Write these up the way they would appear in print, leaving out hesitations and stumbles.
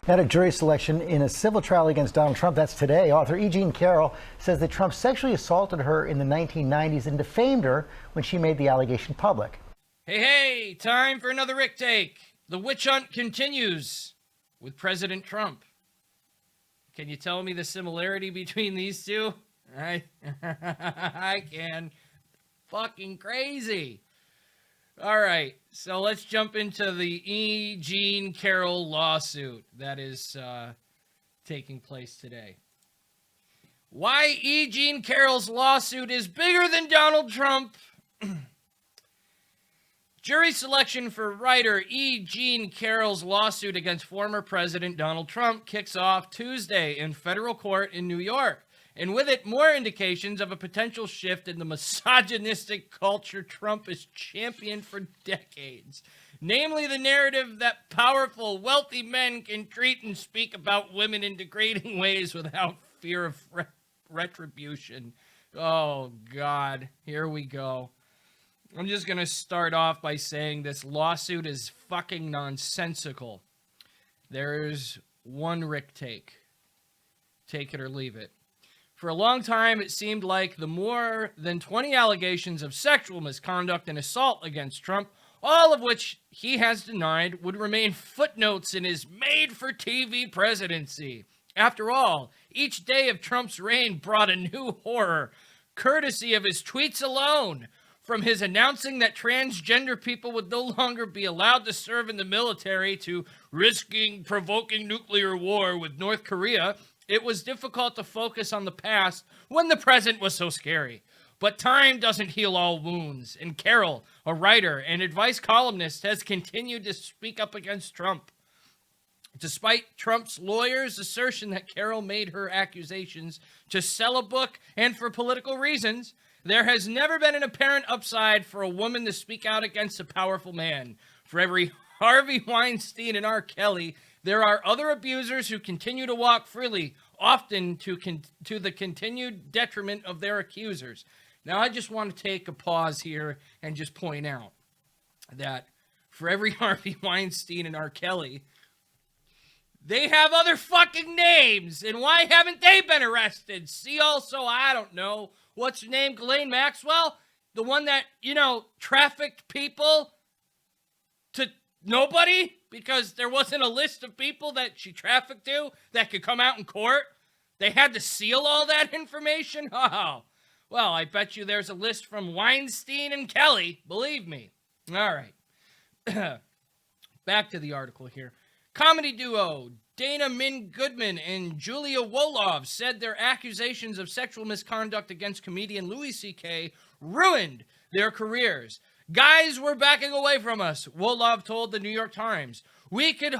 Now to jury selection in a civil trial against Donald Trump. That's today. Author E. Jean Carroll says that Trump sexually assaulted her in the 1990s and defamed her when she made the allegation public. Hey, time for another Rick Take. The witch hunt continues with President Trump. Can you tell me the similarity between these two? I can. Fucking crazy. All right, so let's jump into the E. Jean Carroll lawsuit that is taking place today. Why E. Jean Carroll's lawsuit is bigger than Donald Trump. Jury selection for writer E. Jean Carroll's lawsuit against former President Donald Trump kicks off Tuesday in federal court in New York. And with it, more indications of a potential shift in the misogynistic culture Trump has championed for decades. Namely, the narrative that powerful, wealthy men can treat and speak about women in degrading ways without fear of retribution. Oh, God. Here we go. I'm just going to start off by saying this lawsuit is fucking nonsensical. There's one Rick take. Take it or leave it. For a long time, it seemed like the more than 20 allegations of sexual misconduct and assault against Trump, all of which he has denied, would remain footnotes in his made-for-TV presidency. After all, each day of Trump's reign brought a new horror, courtesy of his tweets alone. From his announcing that transgender people would no longer be allowed to serve in the military to risking provoking nuclear war with North Korea, it was difficult to focus on the past when the present was so scary. But time doesn't heal all wounds, and Carroll, a writer and advice columnist, has continued to speak up against Trump. Despite Trump's lawyer's assertion that Carroll made her accusations to sell a book and for political reasons, there has never been an apparent upside for a woman to speak out against a powerful man. For every Harvey Weinstein and R. Kelly, there are other abusers who continue to walk freely, often to the continued detriment of their accusers. Now, I just want to take a pause here and just point out that for every Harvey Weinstein and R. Kelly, they have other fucking names, and why haven't they been arrested? See also, I don't know, what's her name, Ghislaine Maxwell? The one that, trafficked people to nobody? Because there wasn't a list of people that she trafficked to that could come out in court. They had to seal all that information? Oh, well, I bet you there's a list from Weinstein and Kelly. Believe me. All right. Back to the article here. Comedy duo Dana Min Goodman and Julia Wolof said their accusations of sexual misconduct against comedian Louis C.K. ruined their careers. Guys were backing away from us, Wolof told the New York Times. We could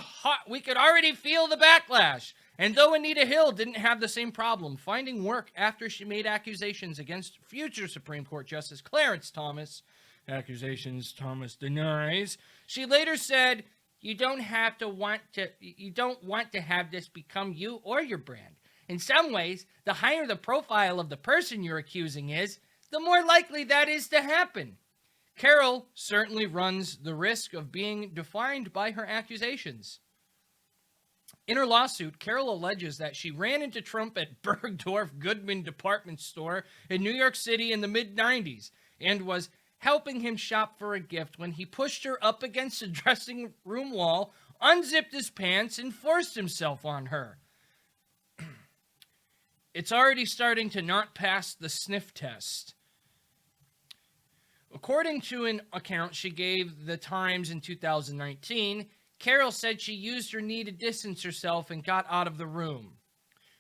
already feel the backlash. And though Anita Hill didn't have the same problem finding work after she made accusations against future Supreme Court Justice Clarence Thomas, accusations Thomas denies, she later said, you don't want to have this become you or your brand. In some ways, the higher the profile of the person you're accusing is, the more likely that is to happen. Carroll certainly runs the risk of being defined by her accusations. In her lawsuit, Carroll alleges that she ran into Trump at Bergdorf Goodman department store in New York City in the mid-90s and was helping him shop for a gift when he pushed her up against the dressing room wall, unzipped his pants, and forced himself on her. It's already starting to not pass the sniff test. According to an account she gave the Times in 2019, Carroll said she used her knee to distance herself and got out of the room.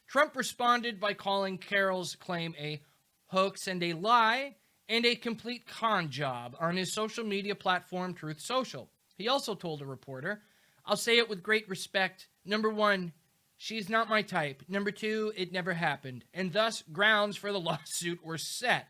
Trump responded by calling Carroll's claim a hoax and a lie and a complete con job on his social media platform Truth Social. He also told a reporter, I'll say it with great respect. Number one, she's not my type. Number two, it never happened. And thus, grounds for the lawsuit were set.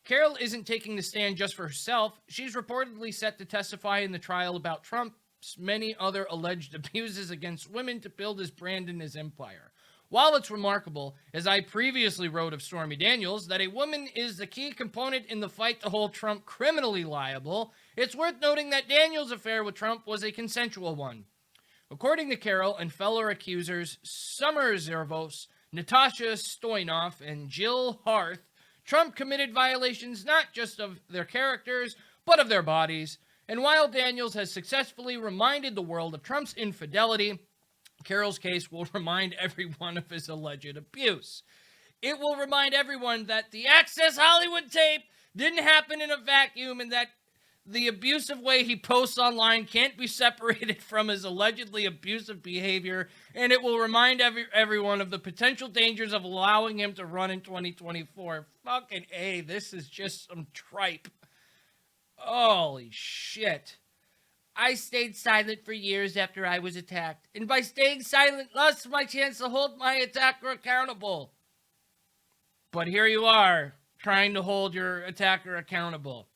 Carroll isn't taking the stand just for herself. She's reportedly set to testify in the trial about Trump's many other alleged abuses against women to build his brand and his empire. While it's remarkable, as I previously wrote of Stormy Daniels, that a woman is the key component in the fight to hold Trump criminally liable, it's worth noting that Daniels' affair with Trump was a consensual one. According to Carol and fellow accusers Summer Zervos, Natasha Stoyanov, and Jill Harth, Trump committed violations not just of their characters, but of their bodies. And while Daniels has successfully reminded the world of Trump's infidelity, Carol's case will remind everyone of his alleged abuse. It will remind everyone that the Access Hollywood tape didn't happen in a vacuum and that the abusive way he posts online can't be separated from his allegedly abusive behavior, and it will remind everyone of the potential dangers of allowing him to run in 2024. Fucking A, this is just some tripe. Holy shit. I stayed silent for years after I was attacked, and by staying silent, lost my chance to hold my attacker accountable. But here you are, trying to hold your attacker accountable.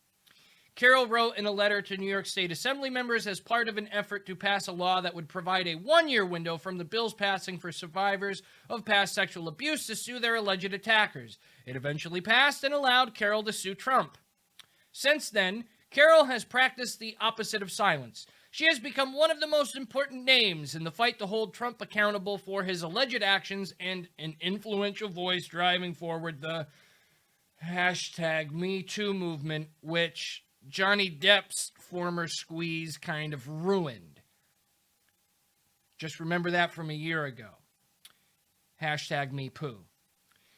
Carol wrote in a letter to New York State Assembly members as part of an effort to pass a law that would provide a one-year window from the bill's passing for survivors of past sexual abuse to sue their alleged attackers. It eventually passed and allowed Carol to sue Trump. Since then, Carol has practiced the opposite of silence. She has become one of the most important names in the fight to hold Trump accountable for his alleged actions and an influential voice driving forward the #MeToo movement, which Johnny Depp's former squeeze kind of ruined. Just remember that from a year ago. #MePoo.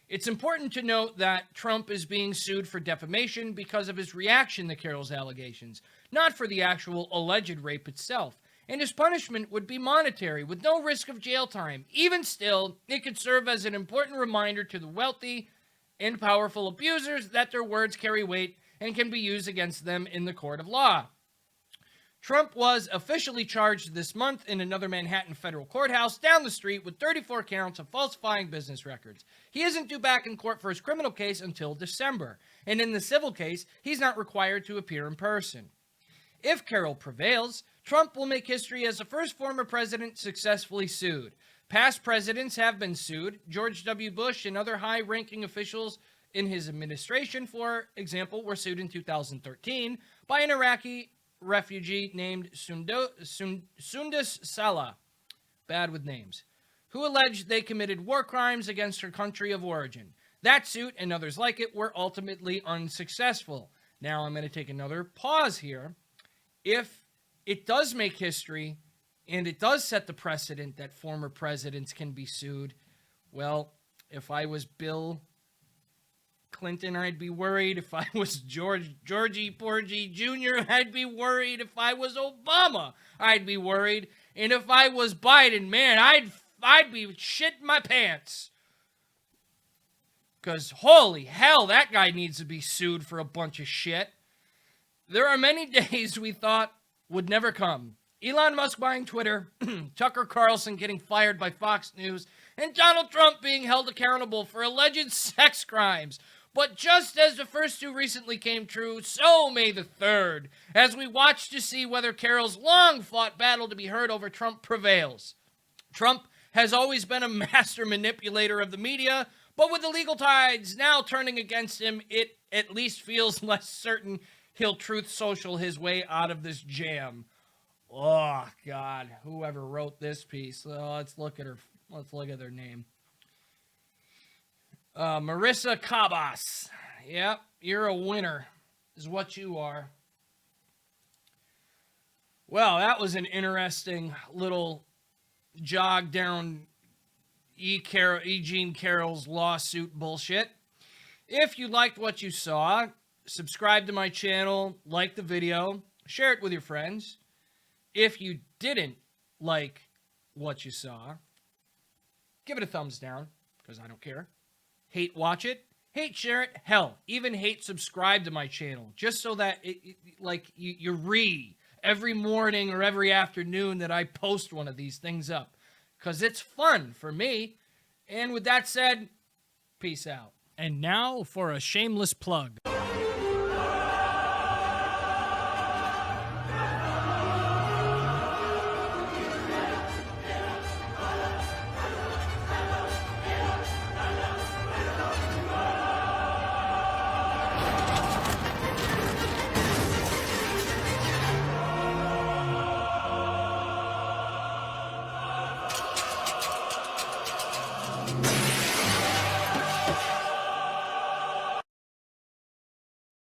It's important to note that Trump is being sued for defamation because of his reaction to Carol's allegations, not for the actual alleged rape itself. And his punishment would be monetary, with no risk of jail time. Even still, it could serve as an important reminder to the wealthy and powerful abusers that their words carry weight and can be used against them in the court of law. Trump was officially charged this month in another Manhattan federal courthouse down the street with 34 counts of falsifying business records. He isn't due back in court for his criminal case until December, and in the civil case, he's not required to appear in person. If Carol prevails, Trump will make history as the first former president successfully sued. Past presidents have been sued. George W. Bush and other high-ranking officials in his administration, for example, were sued in 2013 by an Iraqi refugee named Sundus Salah, bad with names, who alleged they committed war crimes against her country of origin. That suit and others like it were ultimately unsuccessful. Now I'm going to take another pause here. If it does make history and it does set the precedent that former presidents can be sued, well, if I was Bill Clinton, I'd be worried. If I was Georgie Porgy Jr., I'd be worried. If I was Obama, I'd be worried. And if I was Biden, man, I'd be shitting my pants. Because holy hell, that guy needs to be sued for a bunch of shit. There are many days we thought would never come. Elon Musk buying Twitter, Tucker Carlson getting fired by Fox News, and Donald Trump being held accountable for alleged sex crimes. But just as the first two recently came true, so may the third, as we watch to see whether Carol's long-fought battle to be heard over Trump prevails. Trump has always been a master manipulator of the media, but with the legal tides now turning against him, it at least feels less certain he'll Truth Social his way out of this jam. Oh, God, whoever wrote this piece. Let's look at their name. Marissa Cabas. Yep, you're a winner, is what you are. Well, that was an interesting little jog down E. Jean Carroll's lawsuit bullshit. If you liked what you saw, subscribe to my channel, like the video, share it with your friends. If you didn't like what you saw, give it a thumbs down, because I don't care. Hate watch it, hate share it, hell, even hate subscribe to my channel, just so that you read every morning or every afternoon that I post one of these things up, because it's fun for me. And with that said, peace out. And now for a shameless plug.